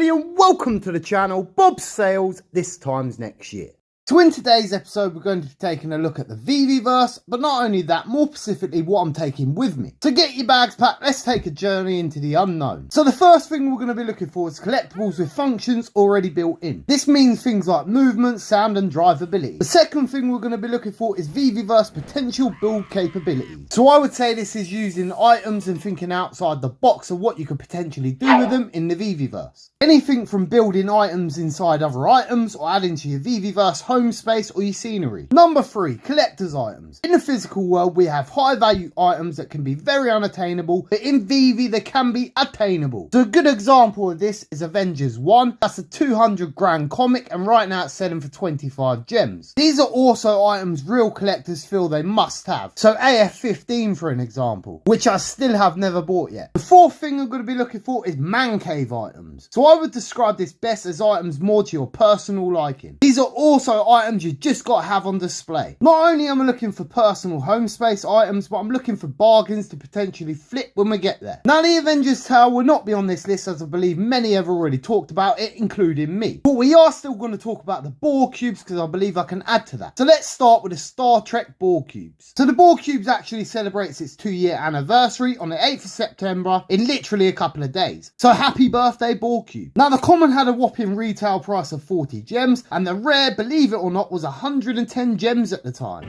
everybody and welcome to the channel Bob Sales this times next year. So in today's episode we're going to be taking a look at the VeveVerse, but not only that, more specifically what I'm taking with me. So get your bags packed, let's take a journey into the unknown. So the first thing we're going to be looking for is collectibles with functions already built in. This means things like movement, sound and drivability. The second thing we're going to be looking for is VeveVerse potential build capability. So I would say this is using items and thinking outside the box of what you could potentially do with them in the VeveVerse. Anything from building items inside other items or adding to your VeveVerse home space or your scenery. Number 3, collector's items. In the physical world we have high value items that can be very unattainable, but in Veve they can be attainable. So a good example of this is Avengers 1. That's a 200 grand comic and right now it's selling for 25 gems. These are also items real collectors feel they must have. So AF-15 for an example, which I still have never bought yet. The fourth thing I'm going to be looking for is man cave items. So I would describe this best as items more to your personal liking. These are also items you just got to have on display. Not only am I looking for personal home space items, but I'm looking for bargains to potentially flip when we get there. Now the Avengers Tale will not be on this list as I believe many have already talked about it, including me. But we are still going to talk about the Boar Cubes because I believe I can add to that. So let's start with the Star Trek Boar Cubes. So the Boar Cubes actually celebrates its 2-year anniversary on the 8th of September in literally a couple of days. So happy birthday Boar Cube. Now the common had a whopping retail price of 40 gems and the rare, believe it or not, was 110 gems at the time.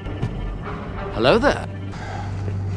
Hello there.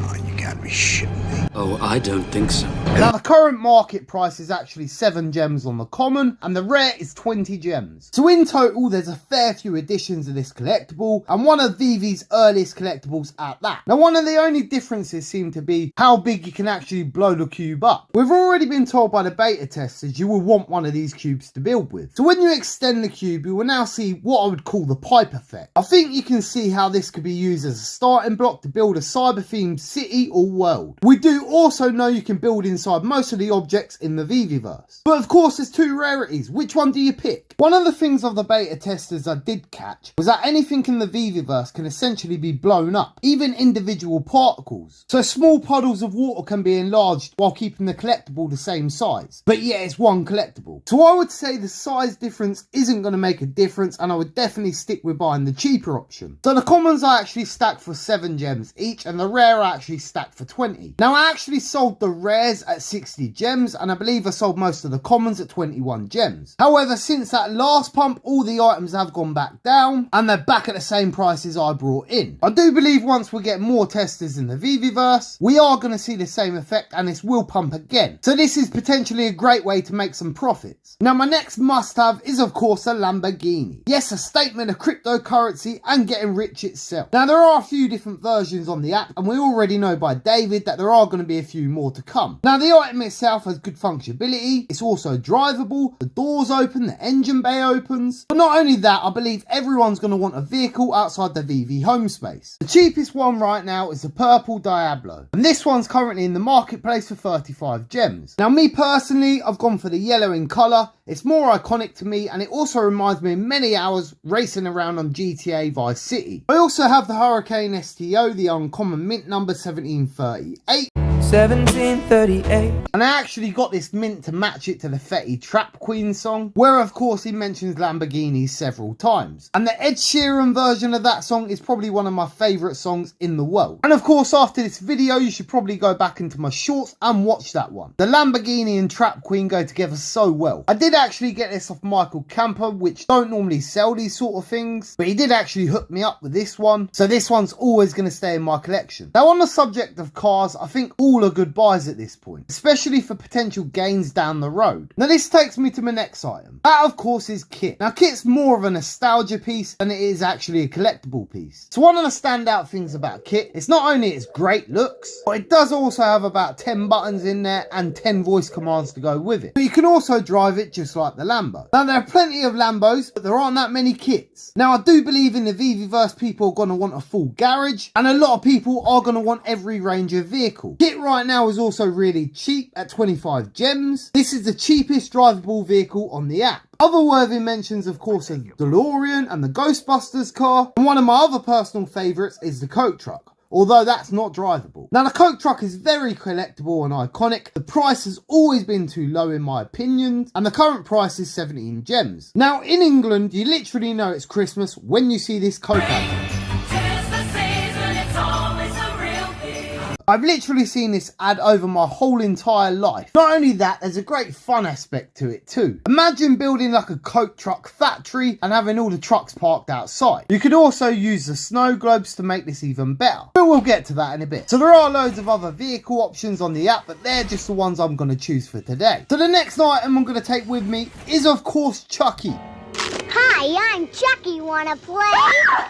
Oh, you gotta be shitting me. Oh, I don't think so. Now the current market price is actually 7 gems on the common and the rare is 20 gems. So in total there's a fair few editions of this collectible and one of Veve's earliest collectibles at that. Now one of the only differences seem to be how big you can actually blow the cube up. We've already been told by the beta testers you will want one of these cubes to build with. So when you extend the cube you will now see what I would call the pipe effect. I think you can see how this could be used as a starting block to build a cyber themed city or world. We do also know you can build inside most of the objects in the VeveVerse. But of course there's 2 rarities. Which one do you pick? One of the things of the beta testers I did catch was that anything in the VeveVerse can essentially be blown up, even individual particles. So small puddles of water can be enlarged while keeping the collectible the same size. But yeah, it's one collectible. So I would say the size difference isn't going to make a difference and I would definitely stick with buying the cheaper option. So the commons are actually stacked for 7 gems each and the rare are actually stacked for 20. Now I actually sold the rares at 60 gems and I believe I sold most of the commons at 21 gems. However, since that last pump all the items have gone back down and they're back at the same prices I brought in. I do believe once we get more testers in the VeveVerse we are going to see the same effect and this will pump again. So this is potentially a great way to make some profits. Now my next must have is of course a Lamborghini. Yes, a statement of cryptocurrency and getting rich itself. Now there are a few different versions on the app and we already know by David that there are going to be a few more to come. Now the item itself has good functionality, it's also drivable, the doors open, the engine bay opens. But not only that, I believe everyone's going to want a vehicle outside the Veve home space. The cheapest one right now is the purple Diablo and this one's currently in the marketplace for 35 gems. Now me personally, I've gone for the yellow in colour. It's more iconic to me and it also reminds me of many hours racing around on GTA Vice City. I also have the Hurricane STO, the uncommon mint number 1738. 1738. And I actually got this mint to match it to the Fetty Trap Queen song, where of course he mentions Lamborghinis several times. And the Ed Sheeran version of that song is probably one of my favourite songs in the world. And of course after this video you should probably go back into my shorts and watch that one. The Lamborghini and Trap Queen go together so well. I did actually get this off Michael Camper, which don't normally sell these sort of things, but he did actually hook me up with this one. So this one's always going to stay in my collection. Now on the subject of cars, I think all are good buys at this point, especially for potential gains down the road. Now this takes me to my next item. That of course is kit. Now kit's more of a nostalgia piece than it is actually a collectible piece. So one of the standout things about kit is not only its great looks, but it does also have about 10 buttons in there and 10 voice commands to go with it. But you can also drive it just like the Lambo. Now there are plenty of Lambos, but there aren't that many kits. Now I do believe in the VeveVerse people are going to want a full garage and a lot of people are going to want every range of vehicle. Kit right now is also really cheap at 25 gems. This is the cheapest drivable vehicle on the app. Other worthy mentions of course are the DeLorean and the Ghostbusters car, and one of my other personal favourites is the Coke truck. although that's not drivable. Now the Coke truck is very collectible and iconic. The price has always been too low in my opinion, and the current price is 17 gems. Now in England, you literally know it's Christmas when you see this Coke advert. I've literally seen this ad over my whole entire life. Not only that, there's a great fun aspect to it too. Imagine building like a Coke truck factory and having all the trucks parked outside. You could also use the snow globes to make this even better, but we'll get to that in a bit. So there are loads of other vehicle options on the app, but they're just the ones I'm going to choose for today. So the next item I'm going to take with me is of course Chucky. Hi, I'm Chucky. Wanna play?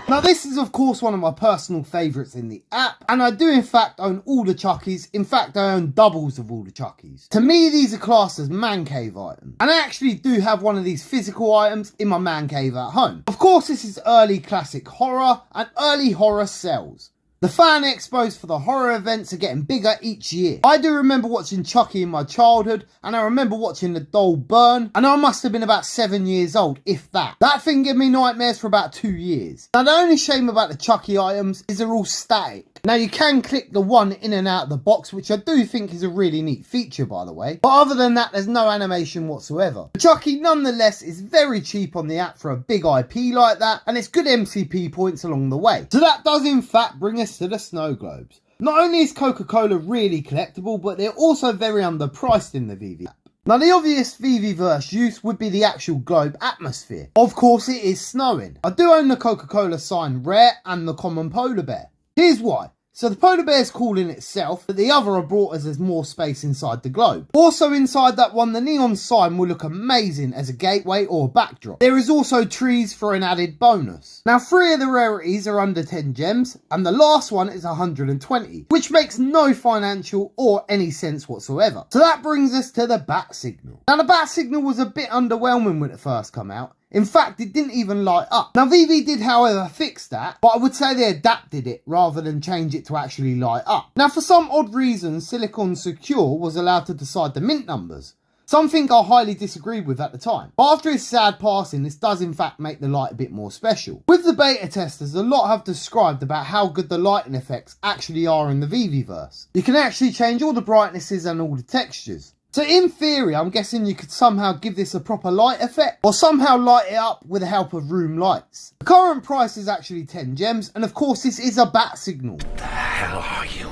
Now this is of course one of my personal favourites in the app, and I do in fact own all the Chuckies. In fact, I own doubles of all the Chuckies. To me, these are classed as man cave items, and I actually do have one of these physical items in my man cave at home. Of course, this is early classic horror, and early horror sells. The fan expos for the horror events are getting bigger each year. I do remember watching Chucky in my childhood, and I remember watching the doll burn, and I must have been about 7 years old, if that. That thing gave me nightmares for about 2 years. Now the only shame about the Chucky items is they're all static. Now you can click the one in and out of the box, which I do think is a really neat feature by the way. But other than that, there's no animation whatsoever. The Chucky nonetheless is very cheap on the app for a big IP like that, and it's good MCP points along the way. So that does in fact bring us to the snow globes. Not only is Coca-Cola really collectible, but they're also very underpriced in the VeveVerse app. Now the obvious VeveVerse use would be the actual globe atmosphere. Of course it is snowing. I do own the Coca-Cola sign rare and the common polar bear. Here's why. So the polar bear is cool in itself, but the other are brought as there's more space inside the globe. Also inside that one, the neon sign will look amazing as a gateway or a backdrop. There is also trees for an added bonus. Now 3 of the rarities are under 10 gems, and the last one is 120, which makes no financial or any sense whatsoever. So that brings us to the bat signal. Now the bat signal was a bit underwhelming when it first came out. In fact, it didn't even light up. Now, VeveVerse did, however, fix that, but I would say they adapted it rather than change it to actually light up. Now, for some odd reason, Silicon Secure was allowed to decide the mint numbers, something I highly disagreed with at the time. But after his sad passing, this does in fact make the light a bit more special. With the beta testers, a lot have described about how good the lighting effects actually are in the VeveVerse. You can actually change all the brightnesses and all the textures. So in theory, I'm guessing you could somehow give this a proper light effect, or somehow light it up with the help of room lights. The current price is actually 10 gems, and of course this is a bat signal. The hell are you?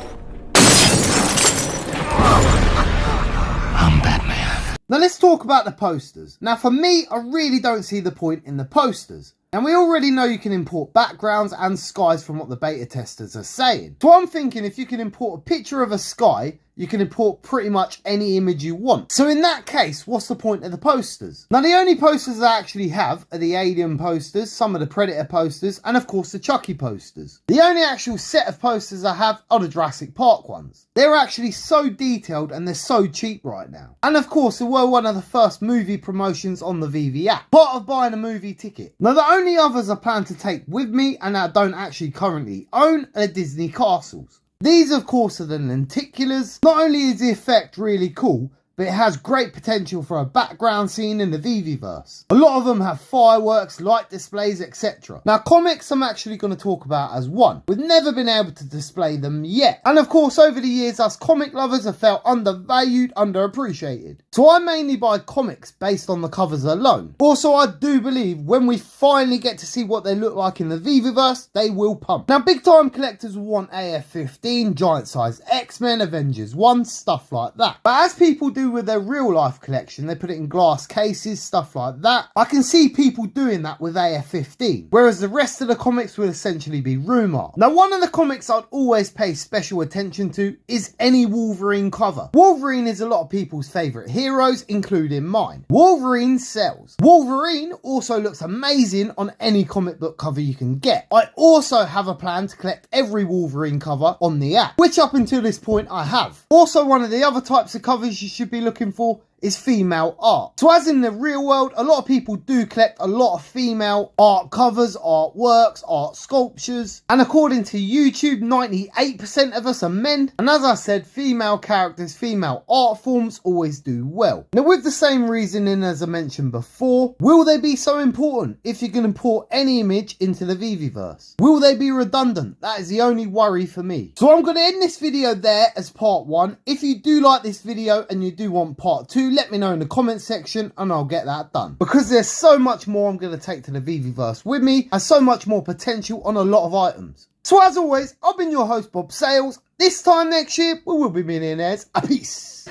I'm Batman. Now let's talk about the posters. Now for me, I really don't see the point in the posters. And we already know you can import backgrounds and skies from what the beta testers are saying. So I'm thinking if you can import a picture of a sky, you can import pretty much any image you want. So in that case, what's the point of the posters? Now the only posters I actually have are the Alien posters, some of the Predator posters, and of course the Chucky posters. The only actual set of posters I have are the Jurassic Park ones. They're actually so detailed and they're so cheap right now. And of course they were one of the first movie promotions on the VeveVerse app, part of buying a movie ticket. Now the only others I plan to take with me and I don't actually currently own are Disney castles. These of course are the lenticulars. Not only is the effect really cool, but it has great potential for a background scene in the VeveVerse. A lot of them have fireworks, light displays, etc. Now comics I'm actually going to talk about as one. We've never been able to display them yet. And of course over the years us comic lovers have felt undervalued, underappreciated. So I mainly buy comics based on the covers alone. Also I do believe when we finally get to see what they look like in the VeveVerse, they will pump. Now big time collectors will want AF-15, giant size X-Men, Avengers 1, stuff like that. But as people do with their real life collection, they put it in glass cases, stuff like that. I can see people doing that with AF-15, whereas the rest of the comics will essentially be room art. Now one of the comics I'd always pay special attention to is any Wolverine cover. Wolverine is a lot of people's favourite heroes, including mine. Wolverine sells. Wolverine also looks amazing on any comic book cover you can get. I also have a plan to collect every Wolverine cover on the app, which up until this point I have. Also one of the other types of covers you should be looking for is female art. So as in the real world, a lot of people do collect a lot of female art covers, artworks, art sculptures, and according to YouTube, 98% of us are men, and as I said, female characters, female art forms always do well. Now with the same reasoning as I mentioned before, will they be so important if you can import any image into the VeveVerse? Will they be redundant? That is the only worry for me. So I'm going to end this video there as part 1. If you do like this video and you do want part 2, let me know in the comment section and I'll get that done. Because there's so much more I'm going to take to the VeveVerse with me and so much more potential on a lot of items. So as always, I've been your host Bob Sales. This time next year, we will be millionaires. A peace.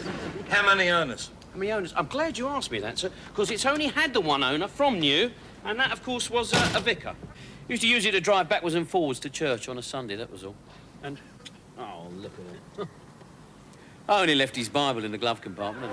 How many owners? How many owners? I'm glad you asked me that, sir, because it's only had the one owner from new, and that, of course, was a vicar. Used to use it to drive backwards and forwards to church on a Sunday, that was all. And, oh, look at it. I only left his Bible in the glove compartment.